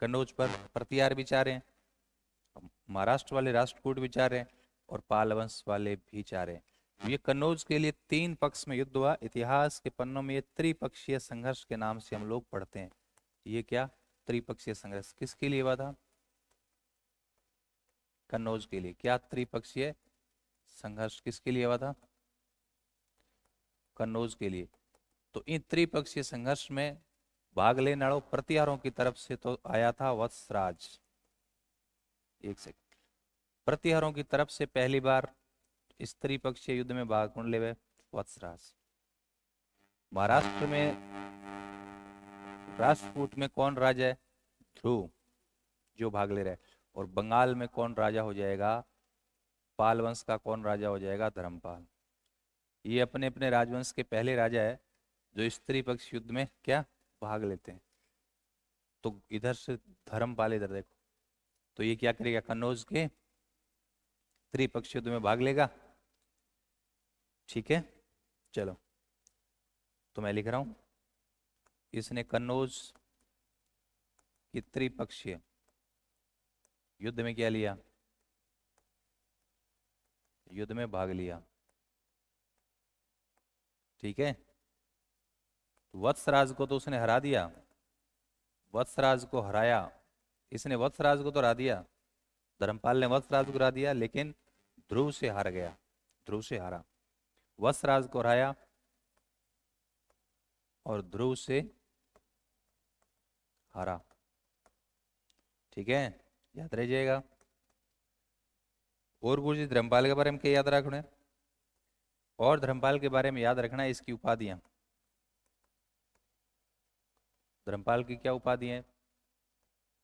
Speaker 1: कन्नौज पर प्रतिहार भी चाह रहे हैं, महाराष्ट्र वाले राष्ट्रकूट भी चाह रहे हैं, और पाल वंश वाले भी चाह रहे हैं। ये कन्नौज के लिए तीन पक्ष में युद्ध हुआ। इतिहास के पन्नों में ये त्रिपक्षीय संघर्ष के नाम से हम लोग पढ़ते हैं। ये क्या? त्रिपक्षीय संघर्ष किसके लिए हुआ था? कन्नौज के लिए। क्या त्रिपक्षीय संघर्ष किसके लिए हुआ था? कन्नौज के लिए। तो इन त्रिपक्षीय संघर्ष में भाग लेने वालों प्रतिहारों की तरफ से तो आया था वत्सराज। एक सेकंड। प्रतिहारों की तरफ से पहली बार इस त्रिपक्षीय युद्ध में भाग कौन ले? वत्सराज। महाराष्ट्र में राष्ट्रकूट में कौन राजा है? ध्रुव, जो भाग ले रहा है। और बंगाल में कौन राजा हो जाएगा? पाल वंश का कौन राजा हो जाएगा? धर्मपाल। ये अपने अपने राजवंश के पहले राजा है जो इस त्रिपक्षीय युद्ध में क्या भाग लेते हैं। तो इधर से धर्मपाल, इधर देखो, तो ये क्या करेगा? कन्नौज के त्रिपक्षीय युद्ध में भाग लेगा। ठीक है, चलो तो मैं लिख रहा हूं, इसने कन्नौज की त्रिपक्षीय युद्ध में क्या लिया? युद्ध में भाग लिया। ठीक है। वत्सराज को तो उसने हरा दिया। वत्सराज को हराया इसने। वत्सराज को तो हरा दिया, धर्मपाल ने वत्सराज को हरा दिया, लेकिन ध्रुव से हार गया। ध्रुव से हारा। वत्सराज को हराया और ध्रुव से हारा। ठीक है। याद रह जाएगा। और गुरुजी धर्मपाल के बारे में क्या याद रखना है? और धर्मपाल के बारे में याद रखना है इसकी उपाधियां। धर्मपाल की क्या उपाधि है?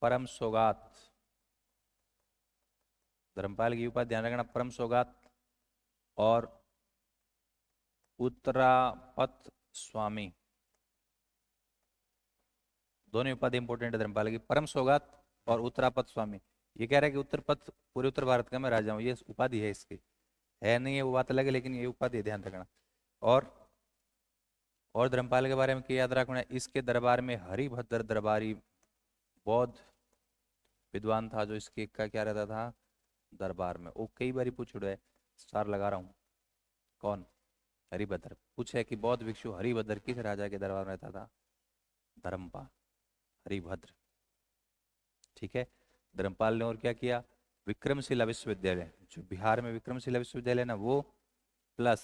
Speaker 1: परम सौगात। धर्मपाल की उपाधि ध्यान रखना, परम सौगात और उत्तरापथ स्वामी। दोनों उपाधि इंपॉर्टेंट है धर्मपाल की, परम सौगात और उत्तरापथ स्वामी। ये कह रहा है कि उत्तर पथ, पूरे उत्तर भारत का मैं राजा हूँ, ये उपाधि है इसकी। है नहीं है वो बात अलग है, लेकिन ये उपाधि है, ध्यान रखना। और धर्मपाल के बारे में क्या याद रखना है? इसके दरबार में हरिभद्र दरबारी बौद्ध विद्वान था, जो इसके का क्या रहता था? दरबार में। वो कई बार पूछ रहा है, स्टार लगा रहा हूँ। कौन? हरिभद्र। पूछे कि बौद्ध भिक्षु हरिभद्र किस राजा के दरबार में रहता था? धर्मपाल, हरिभद्र। ठीक है। धर्मपाल ने और क्या किया? विक्रमशिला विश्वविद्यालय, जो बिहार में विक्रमशिला विश्वविद्यालय ना, वो प्लस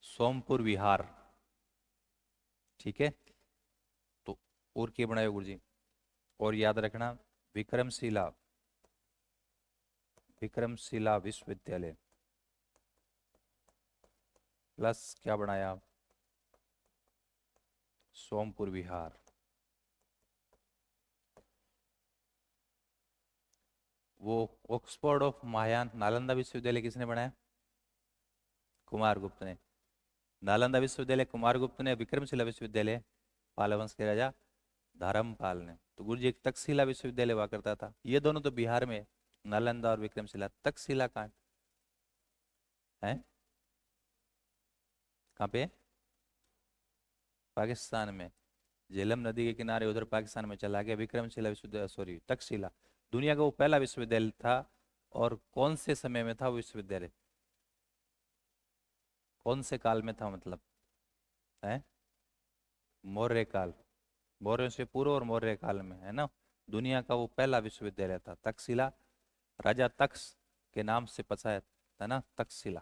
Speaker 1: सोमपुर विहार। ठीक है। तो और क्या बनाए गुरु जी? और याद रखना, विक्रमशिला, विक्रमशिला विश्वविद्यालय प्लस क्या बनाया? सोमपुर विहार। वो ऑक्सफोर्ड ऑफ महायान नालंदा विश्वविद्यालय किसने बनाया? कुमारगुप्त ने। नालंदा विश्वविद्यालय कुमारगुप्त ने, विक्रमशिला विश्वविद्यालय पाल वंश के राजा धर्मपाल ने। तो गुरु जी एक तक्षशिला विश्वविद्यालय हुआ करता था। ये दोनों तो बिहार में, नालंदा और विक्रमशिला। तक्षशिला कहाँ है? कहाँ पे? पाकिस्तान में। झेलम नदी के किनारे उधर पाकिस्तान में चला गया विक्रमशिला विश्वविद्यालय, सॉरी तक्षशिला। दुनिया का वो पहला विश्वविद्यालय था। और कौन से समय में था वो विश्वविद्यालय? कौन से काल में था मतलब? है मौर्य काल। मौर्य से पूर्व और मौर्य काल में, है ना। दुनिया का वो पहला विश्वविद्यालय था तक्षशिला। राजा तक्ष के नाम से पचाया था ना, तक्षशिला।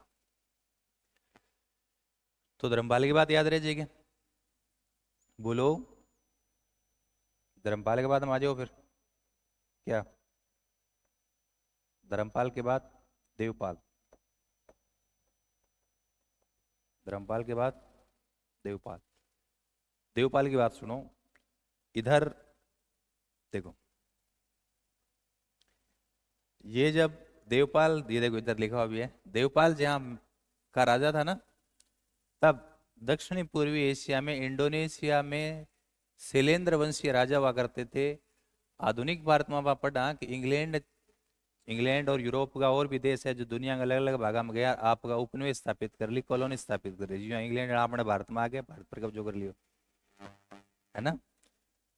Speaker 1: तो धर्मपाल की बात याद रह जाएगी। बोलो। धर्मपाल के बाद हम आ जाओ फिर। क्या? धर्मपाल के बाद देवपाल। धर्मपाल के बाद देवपाल। देवपाल की बात सुनो। इधर देखो, ये जब देवपाल, ये देखो इधर लिखा हुआ भी है, देवपाल जहाँ का राजा था ना, तब दक्षिणी पूर्वी एशिया में, इंडोनेशिया में शैलेंद्र वंशीय राजा हुआ करते थे। आधुनिक भारत में आप पढ़ा कि इंग्लैंड, इंग्लैंड और यूरोप का और भी देश है जो दुनिया के अलग अलग भाग में गया, आपका उपनिवेश स्थापित कर ली, कॉलोनी स्थापित कर ली। इंग्लैंड आपने भारत में आ गया, भारत पर कब्जा कर लियो, है ना।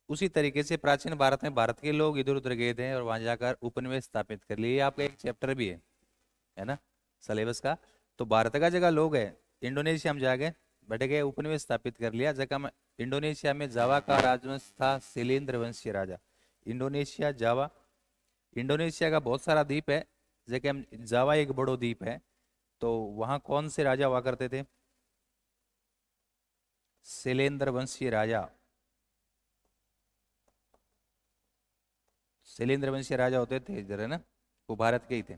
Speaker 1: उसी तरीके से प्राचीन भारत में भारत के लोग इधर उधर गए थे और वहां जाकर उपनिवेश स्थापित कर लिए। आपका एक चैप्टर भी है ना, सिलेबस का। तो भारत का जगह लोग है, इंडोनेशिया में जाके बैठ गए, उपनिवेश स्थापित कर लिया। जगह में इंडोनेशिया में जावा का राजवंश था, शैलेंद्र वंशीय राजा। इंडोनेशिया, जावा, इंडोनेशिया का बहुत सारा द्वीप है, जैसे हम जावा एक बड़ो द्वीप है। तो वहां कौन से राजा हुआ करते थे? शैलेंद्र वंशीय राजा। शैलेंद्र वंशीय राजा होते थे इधर, है ना, वो भारत के ही थे।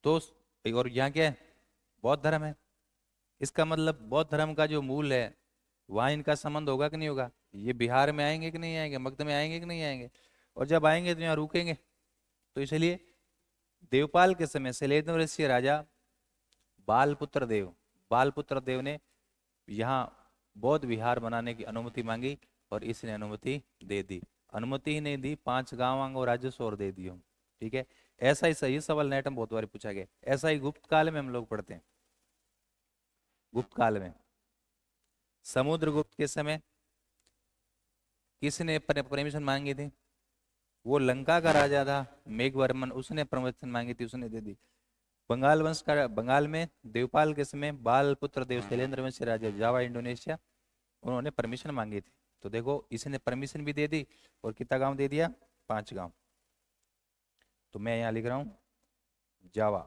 Speaker 1: तो और यहाँ क्या है? बौद्ध धर्म है। इसका मतलब बौद्ध धर्म का जो मूल है, वहाँ इनका संबंध होगा कि नहीं होगा? ये बिहार में आएंगे कि नहीं आएंगे, मगध में आएंगे कि नहीं आएंगे? और जब आएंगे तो यहाँ रुकेंगे। तो इसलिए देवपाल के समय शैलेंद्र वंशीय राजा बालपुत्र देव, बालपुत्र देव ने यहाँ बौद्ध विहार बनाने की अनुमति मांगी और इसने अनुमति दे दी। अनुमति ही नहीं दी, 5 गांव और राजस्व और दे दियो। ठीक है। ऐसा ही सही सवाल नेट में बहुत बार पूछा गया। ऐसा ही गुप्त काल में हम लोग पढ़ते हैं। गुप्त काल में, समुद्रगुप्त के समय किसने परमिशन मांगी थी? वो लंका का राजा था मेघवर्मन, उसने परमिशन मांगी थी, उसने दे दी। बंगाल वंश का, बंगाल में देवपाल के समय बालपुत्र देव शैलेंद्र वंशी राजा, जावा इंडोनेशिया, उन्होंने परमिशन मांगी थी। तो देखो इसने परमिशन भी दे दी और कितना गांव दे दिया? 5 गांव। तो मैं यहां लिख रहा हूं जावा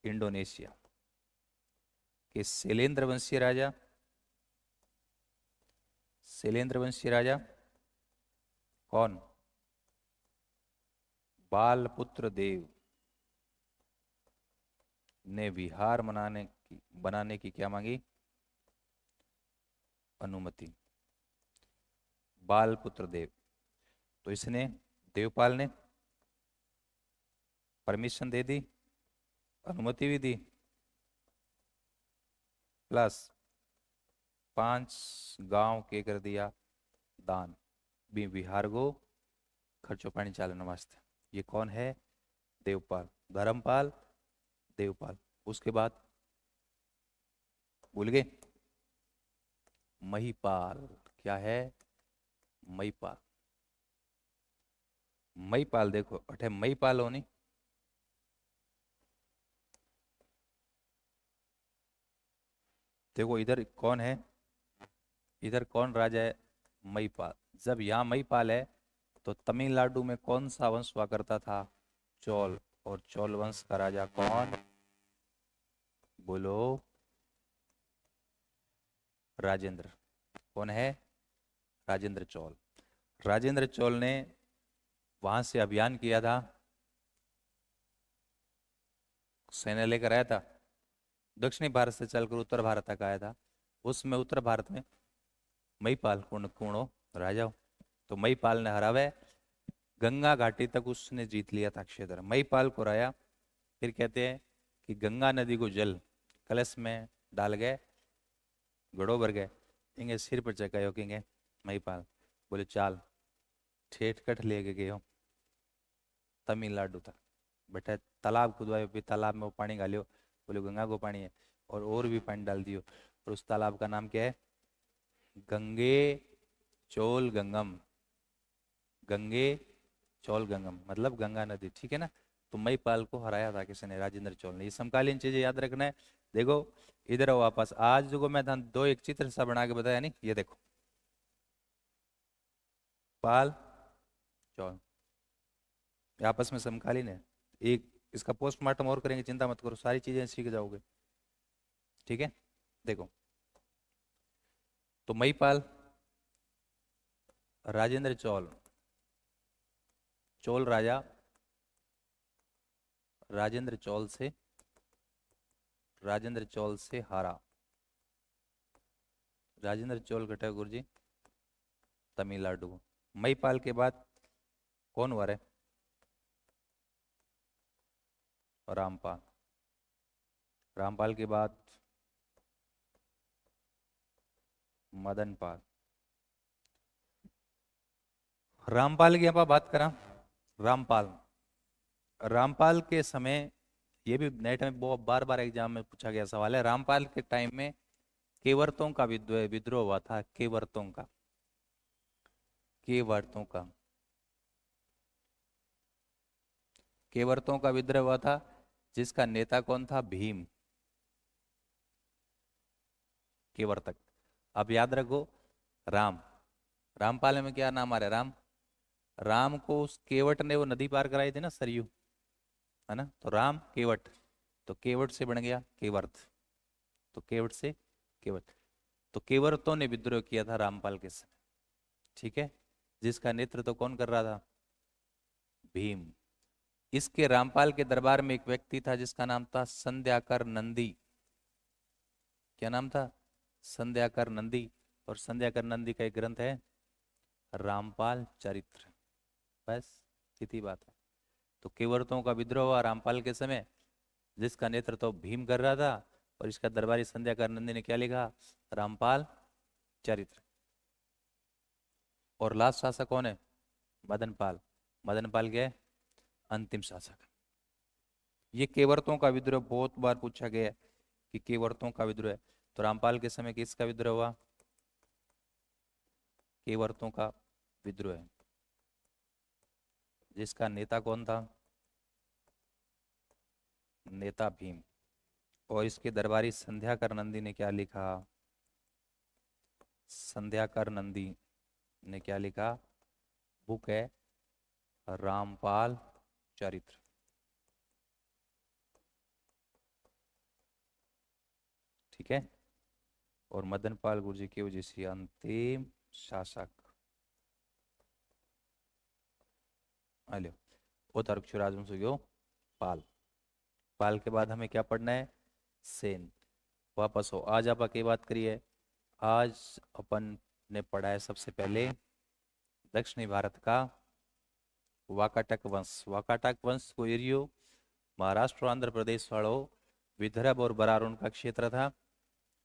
Speaker 1: इंडोनेशिया के शैलेंद्र वंशीय राजा, शैलेंद्र वंशीय राजा कौन? बालपुत्र देव ने विहार बनाने की क्या मांगी? अनुमति। बालपुत्र देव, तो इसने, देवपाल ने परमिशन दे दी, अनुमति भी दी, प्लस 5 गांव के कर दिया दान, बी विहार को खर्चो पानी चालन वास्ते। ये कौन है? देवपाल, धर्मपाल, देवपाल। उसके बाद भूल गए, महिपाल। क्या है? महिपाल। महिपाल देखो अठे महिपाल होनी, देखो इधर कौन है, इधर कौन राजा है? महिपाल। जब यहाँ महिपाल है तो तमिलनाडु में कौन सा वंश हुआ करता था? चोल। और चोल वंश का राजा कौन? बोलो। राजेंद्र। कौन है? राजेंद्र चोल। राजेंद्र चोल ने वहां से अभियान किया था, सैन्य लेकर आया था, दक्षिणी भारत से चलकर उत्तर भारत तक आया था। उसमें उत्तर भारत में महिपाल कौन हो? राजा हो। तो महिपाल ने हरावे, गंगा घाटी तक उसने जीत लिया था क्षेत्र, महिपाल को हराया। फिर कहते हैं कि गंगा नदी को जल कलश में डाल गए, घड़ो भर गए, इंगे सिर पर चकायो किंगे महिपाल। बोले चाल, ठेठ कठ लेके गए हो तमिलनाडु तक। बेटा तालाब खुदवायो, फिर तालाब में वो पानी डालियो, बोले गंगा को पानी है, और भी पानी डाल दियो, और उस तालाब का नाम क्या है? गंगे चोल गंगम। गंगे चोल गंगम मतलब गंगा नदी, ठीक है ना। तो महिपाल को हराया था किसने? राजेंद्र चोल ने। ये समकालीन चीजें याद रखना है। देखो इधर आओ वापस, आज जो मैं था दो एक चित्र सा बना के बताया नहीं, ये देखो, पाल, चोल, ये आपस में समकालीन है। एक इसका पोस्टमार्टम और करेंगे, चिंता मत करो, सारी चीजें सीख जाओगे, ठीक है। देखो, तो महिपाल, राजेंद्र चोल, चोल राजा राजेंद्र चोल से, राजेंद्र चोल से हारा। राजेंद्र चोल घटे गुरु जी तमिलनाडु। महिपाल के बाद कौन हुआ रे? रामपाल। रामपाल के बाद मदनपाल। रामपाल की आप बात करा, रामपाल, रामपाल के समय, ये भी नेट में बहुत बार बार एग्जाम में पूछा गया सवाल है, रामपाल के टाइम में केवर्तों का विद्रोह हुआ था, केवर्तों का, केवर्तों का, केवर्तों का विद्रोह हुआ था, जिसका नेता कौन था? भीम, केवर्तक। अब याद रखो, राम, रामपाल में क्या नाम आ रहा है? राम। राम को उस केवट ने वो नदी पार कराई थी ना, सरयू, है ना, तो राम केवट, तो केवट से बन गया केवर्त, तो केवट से केवट। तो केवर्तों ने विद्रोह किया था रामपाल के समय, ठीक है, जिसका नेतृत्व कौन कर रहा था? भीम। इसके रामपाल के दरबार में एक व्यक्ति था जिसका नाम था संध्याकर नंदी। क्या नाम था? संध्याकर नंदी। और संध्याकर नंदी का एक ग्रंथ है रामपाल चरित्र। बस इतनी बात है। तो केवर्तों का विद्रोह हुआ रामपाल के समय, जिसका नेतृत्व भीम कर रहा था, और इसका दरबारी संध्याकर नंदी ने क्या लिखा? रामपाल चरित्र। और लास्ट शासक कौन है? मदनपाल। मदनपाल क्या है? अंतिम शासक। ये केवर्तों का विद्रोह बहुत बार पूछा गया है कि केवर्तों का विद्रोह है, तो रामपाल के समय किसका विद्रोह हुआ? केवर्तों का विद्रोह है, जिसका नेता कौन था? नेता भीम। और इसके दरबारी संध्याकर नंदी ने क्या लिखा? संध्याकर नंदी ने क्या लिखा? बुक है रामपाल चरित्र, ठीक है। और मदनपाल गुरु जी की वजह से अंतिम शासक। हेलो, उत्तरक्षु राजवंश हो गयो पाल। पाल के बाद हमें क्या पढ़ना है? सेन। वापस हो, आज आप की बात करिए। आज अपन ने पढ़ा है सबसे पहले दक्षिणी भारत का वाकाटक वंश। वाकाटक वंश को एरियो महाराष्ट्र और आंध्र प्रदेश वालों, विदर्भ और बरार उनका क्षेत्र था।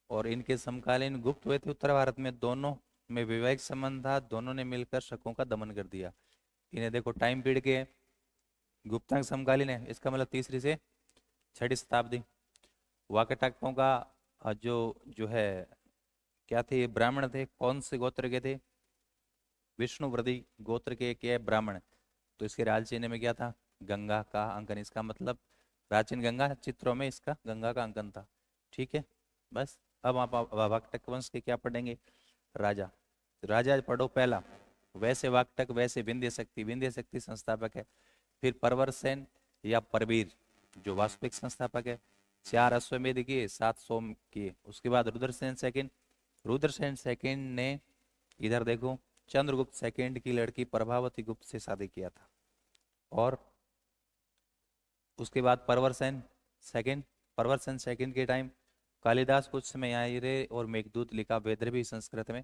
Speaker 1: और इनके समकालीन गुप्त हुए थे उत्तर भारत में, दोनों में वैवाहिक संबंध था, दोनों ने मिलकर शकों का दमन कर दिया। इन्हें देखो टाइम पीरियड के, गुप्तांग समकालीन है, इसका मतलब तीसरी से छठी शताब्दी। वाकाटकों का जो जो है क्या थे, ये ब्राह्मण थे। कौन से गोत्र के थे? विष्णुवृद्धि गोत्र के क्या है, ब्राह्मण। तो इसके राज चिन्ह में क्या था? गंगा का अंकन। इसका मतलब प्राचीन गंगा चित्रों में इसका गंगा का अंकन था। ठीक है, बस। अब आप वाकाटक वंश के क्या पढ़ेंगे? राजा। राजा पढ़ो पहला, वैसे वाकाटक वैसे विंध्य शक्ति। विंध्य शक्ति संस्थापक है। फिर परवरसेन या परवीर जो वास्तविक संस्थापक है। 4 अश्वमेध किए, 7 सोम किए। उसके बाद रुद्रसेन सेकंड। रुद्रसेन सेकंड ने, इधर देखो, चंद्रगुप्त सेकंड की लड़की प्रभावती गुप्त से शादी किया था। और उसके बाद परवरसेन सेकंड। परवरसेन सेकंड के टाइम कालिदास कुछ समय आए रहे और मेघदूत लिखा वैदर्भी संस्कृत में।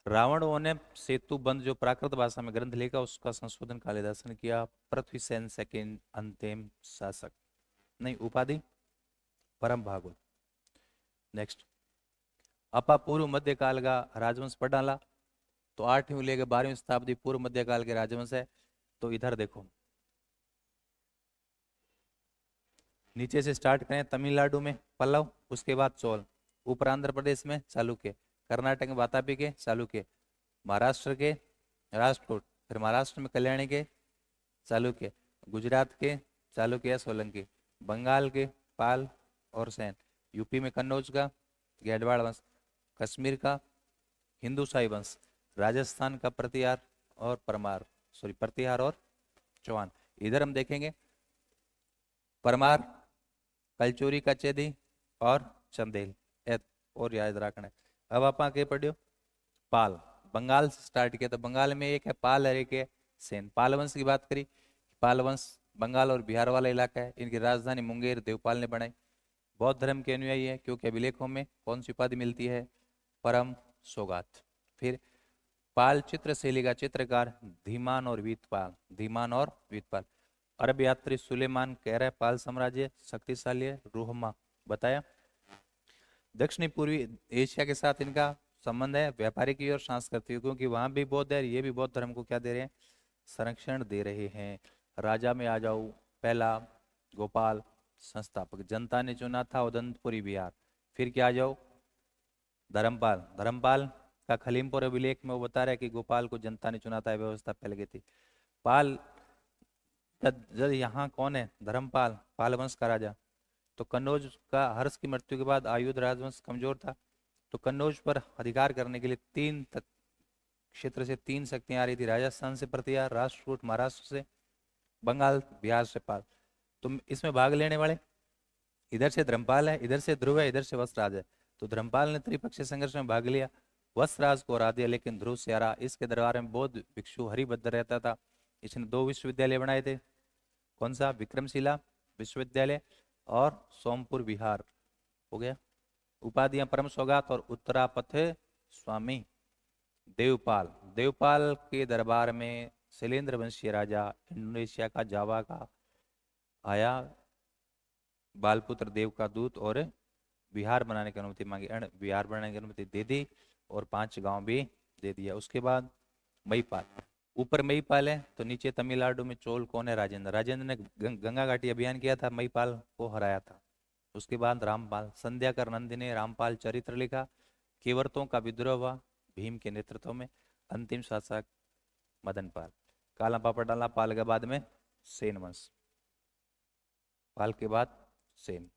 Speaker 1: रावण ने सेतु बंद जो प्राकृत भाषा में ग्रंथ लिखा, उसका संशोधन कालिदास ने किया। पृथ्वीसेन सेकंड अंतिम शासक, नहीं उपाधि, परम भागवत। नेक्स्ट, अपा पूर्व मध्यकाल का राजवंश पढ़ डाला। तो 8वीं लेकर 12वीं शताब्दी पूर्व मध्यकाल के राजवंश है। तो इधर देखो, नीचे से स्टार्ट करें। तमिलनाडु में पल्लव, उसके बाद चोल, ऊपर आंध्र प्रदेश में चालुक्य, कर्नाटक में वातापी के चालुक्य, महाराष्ट्र के राष्ट्रकूट, फिर महाराष्ट्र में कल्याणी के चालुक्य, गुजरात के चालुक्य सोलंकी, बंगाल के पाल और सैन, यूपी में कन्नौज का गैडवाड़ वंश, कश्मीर का हिंदू शाही वंश, राजस्थान का प्रतिहार और परमार, सॉरी प्रतिहार और चौहान। इधर हम देखेंगे परमार, कलचोरी का चेदी और चंदेल। और याद रखना है। अब आप आगे पढ़ियो पाल। बंगाल से स्टार्ट किया, तो बंगाल में एक है पाल और एक है सेन। पाल वंश की बात करी, पाल वंश बंगाल और बिहार वाला इलाका है। इनकी राजधानी मुंगेर देवपाल ने बनाई। बौद्ध धर्म के अनुयायी है, क्योंकि अभिलेखों में कौन सी उपाधि मिलती है? परम सौगात। फिर पाल चित्र शैली का चित्रकार धीमान और वीतपाल। धीमान और वीतपाल। अरब यात्री सुलेमान कह रहा है पाल साम्राज्य शक्तिशाली है, रूहमा बताया। दक्षिणी पूर्वी एशिया के साथ इनका संबंध है व्यापारिक और सांस्कृतिक, क्योंकि वहां भी बौद्ध है, ये भी बौद्ध धर्म को क्या दे रहे हैं? संरक्षण दे रहे हैं। राजा में आ जाओ, पहला गोपाल संस्थापक, जनता ने चुना था उदंतपुरी बिहार। फिर क्या आ जाओ, धर्मपाल। धर्मपाल का खलीमपुर अभिलेख में वो बता रहा है कि गोपाल को जनता ने चुना था, व्यवस्था फैल गई थी। पाल, जब यहाँ कौन है? धर्मपाल, पाल वंश का राजा। तो कन्नौज का हर्ष की मृत्यु के बाद आयुध राजवंश कमजोर था। तो कन्नौज पर अधिकार करने के लिए क्षेत्र से 3 शक्तियां आ रही थी। राजस्थान से प्रतिहार, राष्ट्रकूट महाराष्ट्र से, बंगाल बिहार से पाल। तो इसमें भाग लेने वाले इधर से धर्मपाल है, इधर से ध्रुव है, इधर से वस्त्राज है। तो धर्मपाल ने त्रिपक्षीय संघर्ष में भाग लिया, वस्त्राज को हरा दिया, लेकिन ध्रुव से हरा। इसके दरबार में बौद्ध भिक्षु हरिभद्र रहता था। इसने 2 विश्वविद्यालय बनाए थे। कौन सा? विक्रमशिला विश्वविद्यालय और सोमपुर विहार। हो गया। उपाधियां परम सौगात और उत्तरापथ स्वामी। देवपाल। देवपाल के दरबार में शैलेंद्र वंशीय राजा इंडोनेशिया का जावा का आया, बालपुत्र देव का दूत, और विहार बनाने की अनुमति मांगी। विहार बनाने की अनुमति दे दी और 5 गांव भी दे दिया। उसके बाद मईपाल। ऊपर मईपाल है तो नीचे तमिलनाडु में चोल कौन है? राजेंद्र। राजेंद्र ने गंगा घाटी अभियान किया था, मईपाल को हराया था। उसके बाद रामपाल। संध्याकर नंदी ने रामपाल चरित्र लिखा। केवरतों का विद्रोह हुआ भीम के नेतृत्व में। अंतिम शासक मदनपाल। काला पापड़ डाला पाल के बाद में सेन वंश। पाल के बाद सेन।